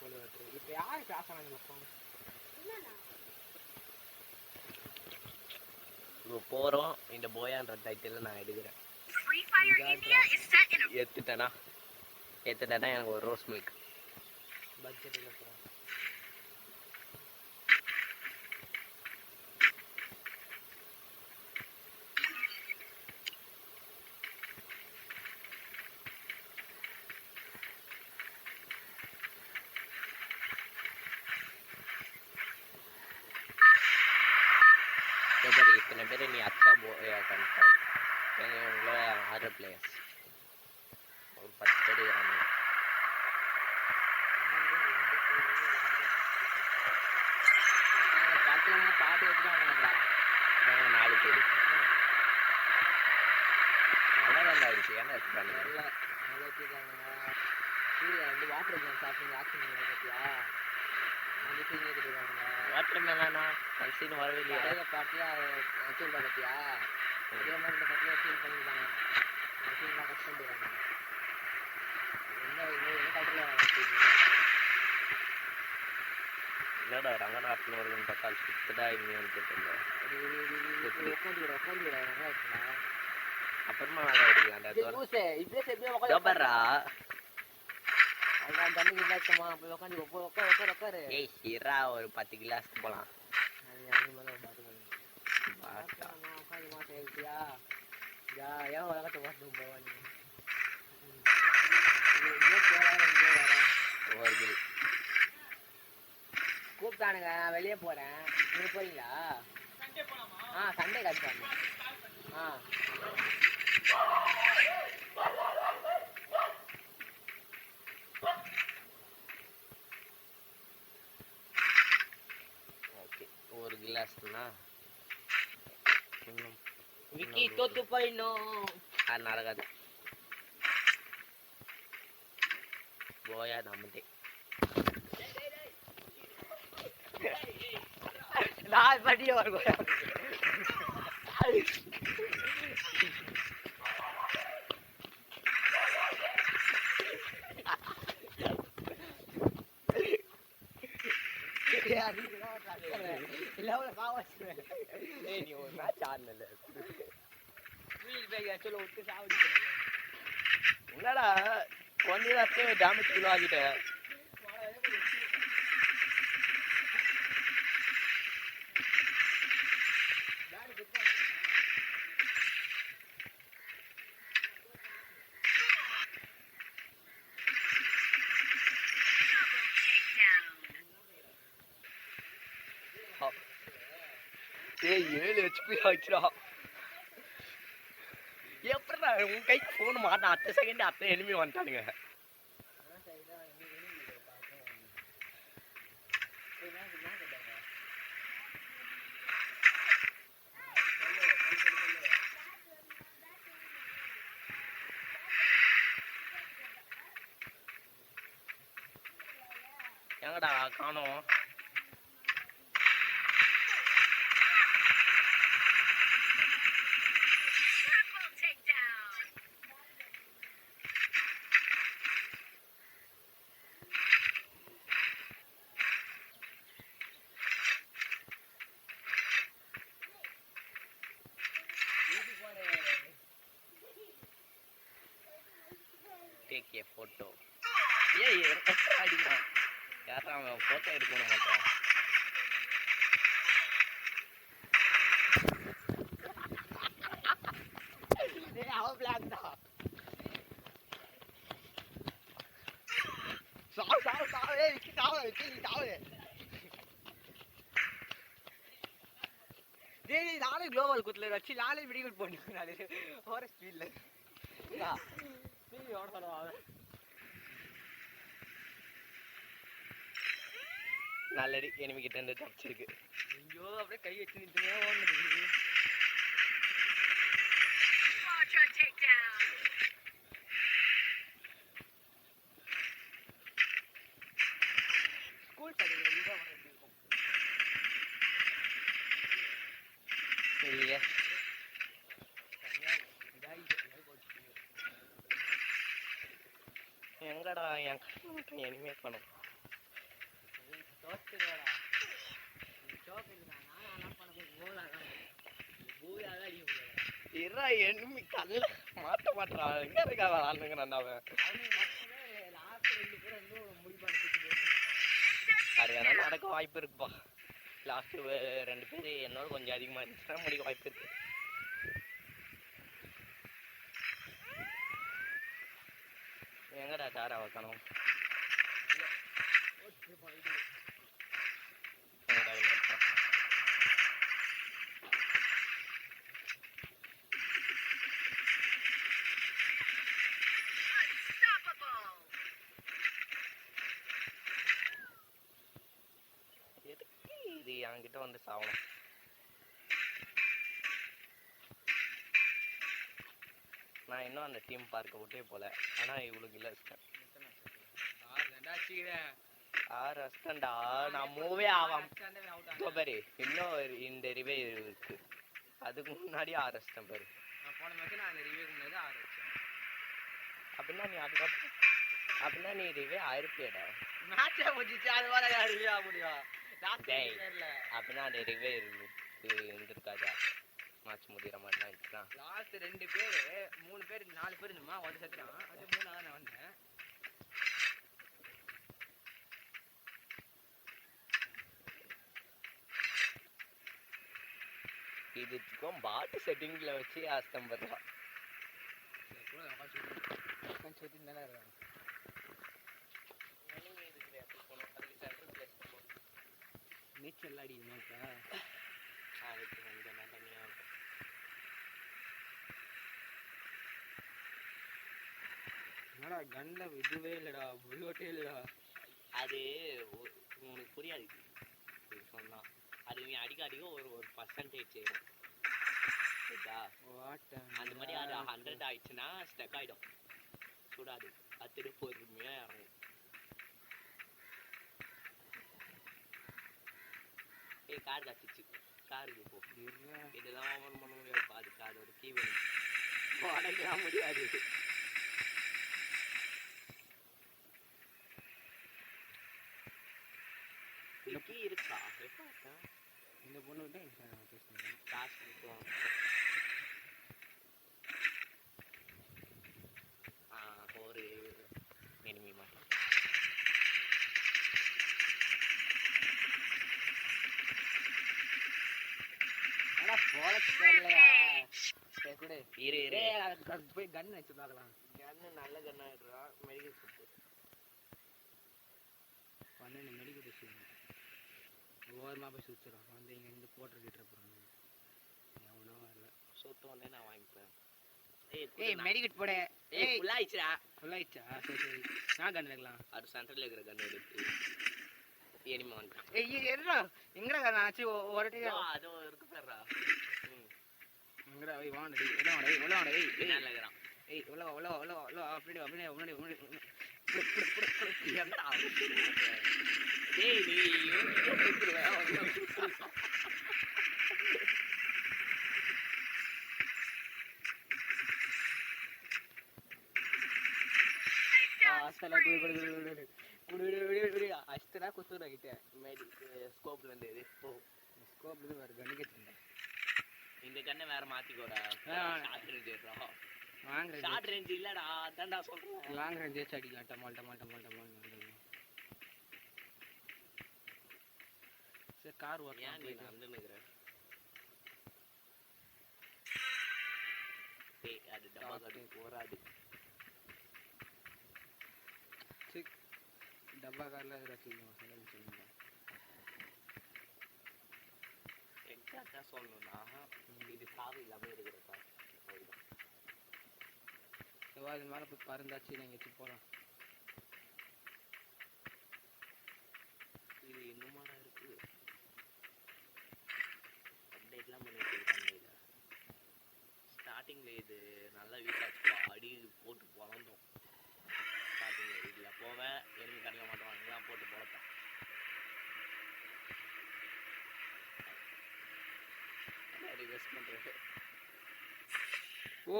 இப்போ யார் பேசுறாங்க இப்போ போகிறோம். இந்த போயான்ற டைட்டில் நான் எடுக்கிறேன். ஏற்றுட்டேன்னா எனக்கு ஒரு ரோஸ் மில்க் பட்ஜெட்டில் போகிறோம். இத்தனை பேர் நீ அத்தா போயா கன்ஃபார்ம் உங்களை 6 பிளேயர்ஸ் ஒரு 10 பேர் பாட்டு வச்சுட்டாங்களா? நாங்கள் 4 பேர் நல்லா தான் ஆயிடுச்சு. ஏன்னா வச்சுட்டாங்க நல்லா நல்லா வச்சுருக்காங்க. சூர்யா வந்து வாட்டர் மேன் சாப்பிட்டு ஆக்ஷன் பார்த்தியா? அந்த சீன் எடுத்துருக்காங்க. வாட்டர் மேனா அந்த சீன் வரவே இல்லையா? அதே பாட்டில் வச்சுருக்கா பார்த்தியா? அதே மாதிரி இந்த பாட்டில் சீன் பண்ணியிருக்காங்க. அந்த சீன்லாம் கட் பண்ணிடுறாங்க. என்ன பாட்டில் என்னடா ரங்கநாட்டில் வருதுன்னு பார்த்தா சுத்தடா இனிமேல் கேட்டிருந்தேன். உட்காந்துக்கிறாங்க அப்புறமா வேலை எடுக்கலாம்டா. அதான் தண்ணி கிளாஸ்மா போய் உட்காரு. ஏய் ஹீரா ஒரு 10 கிளாஸ்க்கு போகலாம். உட்காந்து மாசம் எழுதியா ஏன் உலகத்தை பார்த்து போவாங்க. கூப்பிட்டானுங்க, நான் வெளியே போகிறேன். நீங்கள் போறீங்களா? சண்டே காய்ச்சாங்க. ஓகே ஒரு கிளாஸ்னா விக்கி தோத்து போயிடணும். அது நடக்காது. போயா நம்மட்டே நான் படியே வருவோம். நீ ஒரு மேட்ச் ஆடல சொல்ல விட்டு சாப்பிடு. என்னடா கொஞ்ச நேரத்துல டேமேஜ் கிலோ ஆகிட்டேன். ஏய் 7 HP ஆச்சுடா. எப்படா உன் கைக்கு ஃபோன் மாட்டான்? அடுத்த செகண்ட் அத்தை எனிமி வந்துட்டானுங்க. எங்கடா காணோம்? Take a photo. ஏய் அடிக்கிறான். யாரா அவன் போட்டோ எடுக்கணும் மாட்டான். டேய் அவன் பிளாக் தான். சாவு ஏய் சாவு. டேய் நானே குளோபல் குத்துல வச்சு நானே வீடியோ போடுறேன். நானே ஓர ஸ்பீட்ல. நீ ஓட சொல்லுவா. நல்லடி எனிமி கிட்ட இருந்து தப்பிச்சிருக்கு. ஐயோ அப்படியே கை வச்சு நின்னுட்டே ஓடுது. ஸ்கூல் படிக்கிற வீடியோ எப்படி இருக்கும்? இல்லையே எங்கடா என் எனிமே காணோம். தோத்துருவாடா சோக்கு நான் பண்ண போய் கோலாதான் பூயாவே அடிக்க முடியாது இரா எனிமி கல்ல மாட்ட மாட்டான் எங்க இருக்கா ஆளுங்கிறான் அவன் லாஸ்ட் 2 பேர் வந்து முடிப்பான அது வேணா நடக்க வாய்ப்பு இருக்குப்பா லாஸ்ட் 2 பேர் என்னோட கொஞ்சம் அதிகமா இருந்துச்சுன்னா முடிக்க வாய்ப்பு இருக்கு எங்கடா தாரா வைக்கணும் எதுக்கு இது என்கிட்ட வந்து சாவணும் நான் இன்னும் அந்த டீம் பார்க்க விட்டே போல ஆனா இவளுக்கு இல்ல இருக்கேன் 6 அஸ்டண்டா நான் மூவே ஆவாம் பாரு இன்னும் இந்த ரிவே இருக்கு அதுக்கு முன்னாடி 6 அஸ்டம் பாரு நான் போன மேட்ச் நான் அந்த ரிவ்யூக்கு முன்னாடி 6 அடிச்சேன் அப்படின்னா நீ அதுக்கப்புறம் அப்படின்னா நீ ரிவே ஆயிருப்பேடா மேட்சே முடிஞ்சிச்சு அது வர ரிவ்யூ ஆக முடியும் அப்படின்னா அந்த ரிவே இருந்திருக்காதா மேட்ச் முடிகிற மாதிரி தான் இருந்துச்சுன்னா லாஸ்ட் 2 பேர் 3 பேர் 4 பேர் இருந்துமா ஒரு செத்துறான் அது 3 நாள் நான் வந்தேன் இதுக்கும் பாட்டு செட்டிங்ல வச்சு அஸ்தம் பண்ணலாம் நீச்சல் அடிக்கணும்க்கா அதுக்கு வந்து என்ன தனியாக என்னடா கன்ல இதுவே இல்லடா புல்லோட்டே இல்லடா அது உனக்கு புரியாது சொன்னா அது நீ அடிக்க அடிக்க ஒரு பர்சன்டேஜ் சேரும் அந்த மாதிரி அது 100 ஆயிடுச்சுன்னா ஸ்டக் ஆயிடும் சுடாது அத்துட்டு பொறுமையா இறங்கும் ஏய் கார் கத்திச்சு காருக்கு போ இதெல்லாம் ஓபன் பண்ண முடியாது பாது கார் ஒரு கீ வேணும் உடைக்க முடியாது கீ இருக்கா இந்த பொண்ணு விட்டு பேசுறேன் காசு கொடுக்கலாம் ஒரு எனிமி மாட்டோம் ஆனா போல தெரியலையா கூட இரு போய் கன் வச்சு பார்க்கலாம் கன்னு நல்ல கன் ஆயிடுறா மெடிக்கல் கொடுத்து 12 மெடிக்கல் வச்சுக்கணும் ஓரமாக போய் சுற்றுறோம் வந்து இங்கே இருந்து போட்டுக்கிட்டு போகிறாங்க எவனோ வரல சொத்து வந்தே நான் வாங்கிப்பேன் ஏய் மெடிக்கெட் போட ஏய் ஃபுல்லாயிடுச்சுடா ஃபுல்லாயிடுச்சா சரி சரி நான் கன் வைக்கலாம் அது சென்டரில் இருக்கிற கன் எடுத்து எனிமா வந்து ஏய் எதுடா எங்கடா கன் ஆச்சு ஒரு டீ அது இருக்கு பேர்றா எங்கடா ஏய் வாடா உள்ள வாடா ஏய் நல்லா இருக்கிறான் ஏய் உள்ள அப்படியே முன்னாடி எங்கடா டேய் நீ அஷ்டனா குத்துறா கிட்ட ஸ்கோப்ல இருந்து எது ஸ்கோப்ல இருந்து வேற கண்ணுக்கு இந்த கண்ணை வேற மாத்திக்கோடா ஷார்ட் ரேஞ்ச் ஏறா வாங்க ஷார்ட் ரேஞ்ச் இல்லடா அதான்டா சொல்றேன் லாங் ரேஞ்ச் ஏச்சு அடிக்கலாம் டமால் சரி கார் ஓகே ஏன் நீ நடந்துக்கிற ஏய் அது டப்பா காடி போறாது சரி டப்பா கார்ல ரசிக்கணும் சொல்லுங்க எக்ஸாக்டா சொல்லணும்னா இது சாவு இல்லாம இருக்கிற கார் அவ்வளோதான் இது மேலே போய் பறந்தாச்சு நீங்கள் வச்சு போகலாம் இது இன்னுமாடா இருக்கு அப்டேட்லாம் பண்ணிட்டு இருக்காங்க இதை ஸ்டார்டிங்கில் இது நல்லா வீக் ஆச்சுப்பா அடி போட்டு பொழந்தோம் ஸ்டார்டிங்கில் இதில் போவேன் எதுவுமே கிடைக்க மாட்டோம் அங்கெல்லாம் போட்டு பொழப்பேன் ரிவர்ஸ் பண்ணுறது ஓ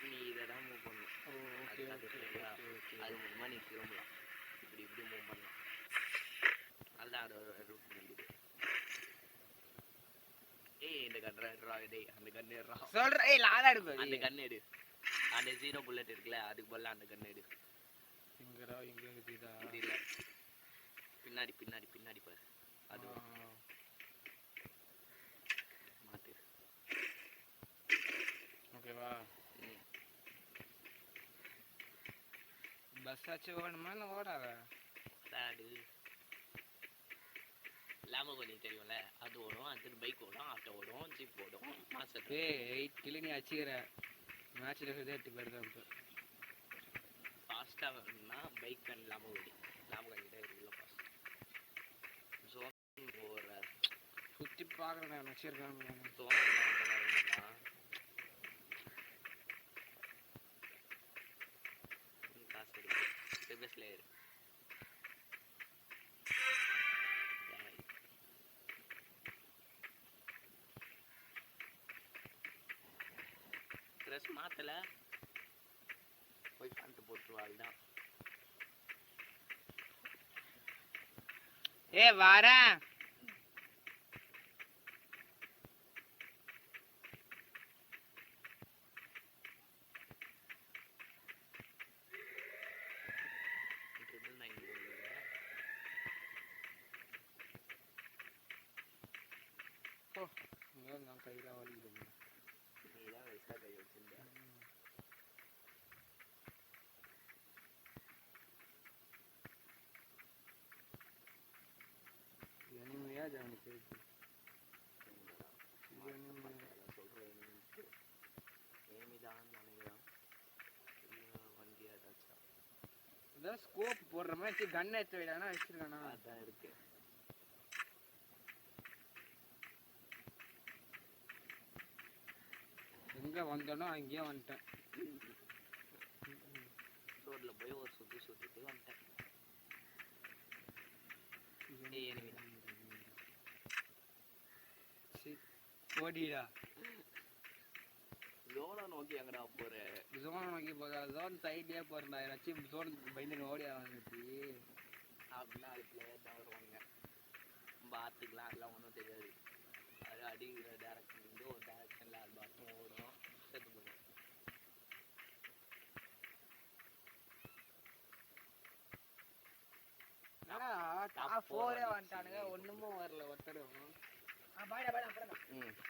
நீ இதை தான் மூவ் பண்ணும் ஓ ஓகே அது மூலமா நீ திரும்பலாம், இப்படி இப்படி மூவ் பண்ணலாம். அதுதான் அதோட ரூட் முடியுது. ஏய் இந்த கன்னுடா, டேய் அந்த கன்னுடா சொல்ற. ஏய் லாடா எடு அந்த கன் எடு. அந்த 0 புல்லட் இருக்குல்ல, அதுக்கு பதிலா அந்த கன் எடு. எங்கடா எங்க இருக்குதா? இது இல்ல, பின்னாடி பின்னாடி பின்னாடி பாரு. அது மாத்து. ஓகேவா? பஸ் ஆச்சு ஓடணுமா இல்லை ஓடாத? சாடு லாம்போகினி தெரியும்ல, அது ஓடும். அது பைக் ஓடும், ஆட்டோ ஓடும், ஜீப் ஓடும், மாஸ்டர். ஏய் 8 கிலோ நீ அடிச்சுக்கிற மேட்ச்சில் இருக்கிறதே 8 பேர் தான் இப்போ. ஃபாஸ்ட்டாக வேணும்னா பைக் அண்ட் லாம்போகினி. லாம்போகினி தான் இருக்குல்ல ஃபாஸ்ட். ஜோன் ஒரு சுற்றி பார்க்குறேன் வச்சிருக்காங்க. ஜோன் காசு எடுக்கு பெஸ்ட்ல ஏறு. ட்ரெஸ் மாற்றலை, போய் பேண்ட்டு போட்டுருவாள் தான். ஏ வரேன். நான் கையில் வலிக்குது. நீ தான் வயசாக கை வச்சிருந்த. எனிமையா அவனுக்கு சொல்கிறேன். ஏமிதான் நினைக்கிறான். வண்டி ஏதாச்சா அதான் ஸ்கோப் போடுற மாதிரி கன் எடுத்து வைடானா வச்சிருக்கானா? அதான் இருக்கு. எங்கே வந்தோனோ அங்கேயே வந்துட்டேன். ரோட்ல போய் ஒரு சுற்றி சுற்றிட்டு வந்துட்டேன். ஓடிடா. ஜோனை நோக்கி எங்கடா போற? ஜோனை நோக்கி போதா? ஜோன் சைட்லேயே போகிறேன்டா. ஏதாச்சும் ஜோனுக்கு பயந்து ஓடி ஆரம்பிச்சு அப்படின்னா அது பிளேயர் தான் வருவானுங்க. நம்ம ஆற்றுக்கலாம், அதெல்லாம் ஒன்றும் தெரியாது. அது அடிக்கிற டேரக்ஷன் வந்து ஒரு டேரக்ஷனில் அது பாட்டும் ஓடும், செத்து போடும். டாப் 4 வந்துட்டானுங்க, ஒண்ணுமும் வரல ஒருத்தரும். பாய்டா பாய்டா அப்புறம்.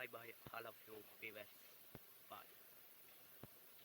Bye bye all of you viewers bye